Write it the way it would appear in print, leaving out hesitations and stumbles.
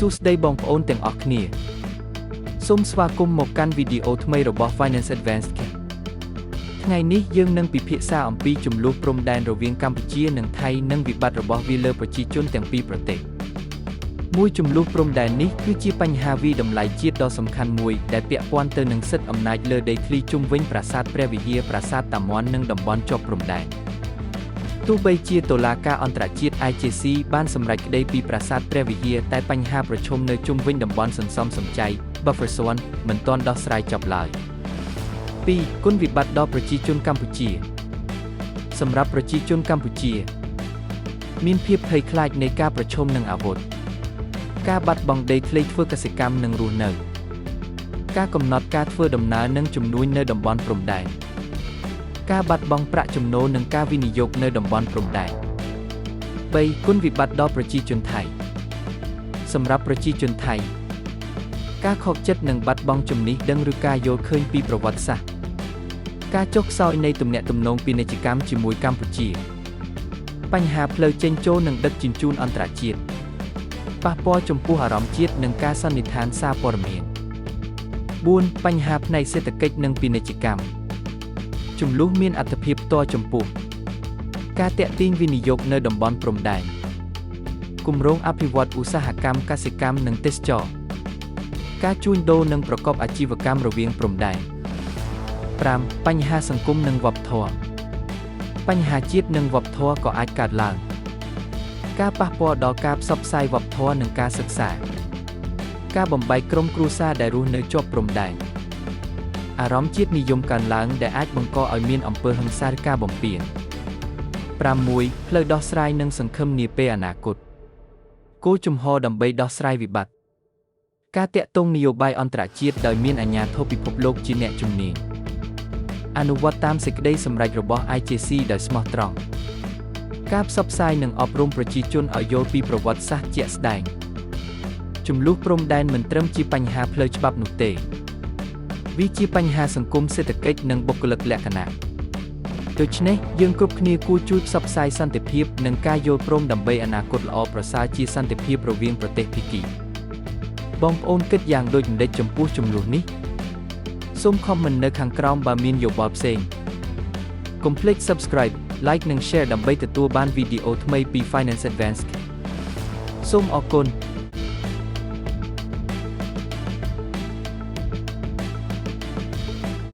សួស្តីបងប្អូនទាំងអស់គ្នាសូមស្វាគមន៍មកកាន់វីដេអូថ្មីរបស់ Finance Advanced ថ្ងៃនេះយើងនឹងពិភាក្សាអំពីចំនួនព្រំដែនរវាងកម្ពុជានិងថៃនិងវិបត្តិរបស់វាលើប្រជាជនទាំងពីរប្រទេសមួយចំនួនព្រំដែននេះគឺជាបញ្ហាវិតម្លៃជាតិដ៏សំខាន់មួយដែលពាក់ព័ន្ធទៅនឹងសិទ្ធិអំណាចលើដីធ្លីជុំវិញប្រាសាទព្រះវិហារប្រាសាទតាមាន់និងតំបន់ជាប់ព្រំដែនទោះបីជាតុលាការអន្តរជាតិ ICC បានសម្រេចក្តីពីប្រាសាទព្រះវិហារតែបញ្ហាប្រឈមនៅជុំវិញតំបន់សន្សំសំចៃ Buffer Zone មិនទាន់ដោះស្រាយចប់ឡើយ 2. គុណវិបត្តិដល់ប្រជាជនកម្ពុជាសម្រាប់ប្រជាជនកម្ពុជាមានភាពភ័យខ្លាចនៃការប្រឈមនឹងអាវុធការបាត់បង់ដីធ្លីធ្វើកសិកម្មនិងរស់នៅការកំណត់ការធ្វើដំណើរនិងជំនួញនៅតំបន់ព្រំដែនការបាត់បង់ប្រាក់ចំណូលនិងការវិនិយោគនៅតំបន់ព្រំដែន 3. គុណវិបត្តិដល់ប្រជាជនថៃសម្រាប់ប្រជាជនថៃការខកចិត្តនិងបាត់បង់ចំណេះដឹងឬការយល់ឃើញពីប្រវត្តិសាស្ត្រការចុះខ្សោយនៃទំនាក់ទំនងពាណិជ្ជកម្មជាមួយកម្ពុជាបញ្ហាផ្លូវចេញចូលនិងដឹកជញ្ជូនអន្តរជាតិប៉ះពាល់ចំពោះអារម្មណ៍ជាតិនិងការសន្និដ្ឋានសារព័ត៌មាន 4. បញ្ហាផ្នែកសេដ្ឋកិច្ចនិងពាណិជ្ជកម្មជម្លោះមានអត្ថប្រយោជន៍ផ្ទាល់ចំពោះការទាក់ទាញវិនិយោគនៅតំបន់ព្រំដែនគម្រោងអភិវឌ្ឍឧស្សាហកម្មកសិកម្មនិងទេសចរណ៍ការជួញដូរនិងប្រកបអាជីវកម្មរវាងព្រំដែន 5. បញ្ហាសង្គមនិងវប្បធម៌បញ្ហាជាតិនិងវប្បធម៌ក៏អាចកើតឡើងការប៉ះពាល់ដល់ការផ្សព្វផ្សាយវប្បធម៌និងការសិក្សាការបំបែកក្រុមគ្រួសារដែលរស់នៅជាប់ព្រំដែនអារម្មណ៍ជាតិនិយមកើនឡើងដែលអាចបង្កឲ្យមានអំពើហិង្សាឬការបំពាន 6. ផ្លូវដោះស្រាយនិងសង្ឃឹមនាពេលអនាគតគោលជំហរដើម្បីដោះស្រាយវិបត្តិការតាក់ទងនយោបាយអន្តរជាតិដោយមានអាជ្ញាធរពិភពលោកជាអ្នកជំនាញអនុវត្តតាមសេចក្តីសម្រេចរបស់ ICC ដោយស្មោះត្រង់ការផ្សព្វផ្សាយនិងអប់រំប្រជាជនឲ្យយល់ពីប្រវត្តិសាស្ត្រជាក់ស្ដែងជម្លោះព្រំដែនមិនត្រឹមជាបញ្ហាផ្លូវច្បាប់នោះទេវាជាបញ្ហាសង្គមសេដ្ឋកិច្ចនិងបុគ្គលិកលក្ខណៈដូច្នេះយើងគ្រប់គ្នាគួរជួយផ្សព្វផ្សាយសន្តិភាពនិងការយល់ព្រមដើម្បីអនាគតល្អប្រសើរជាសន្តិភាពរវាងប្រទេសភាគីបងប្អូនគិតយ៉ាងដូចម្តេចចំពោះជម្លោះនេះសូមខមមិននៅខាងក្រោមបើមានយោបល់ផ្សេងកុំភ្លេច Subscribe Like និង Share ដើម្បីទទួលបានវីដេអូថ្មីពី Finance Advanced សូមអរគុណ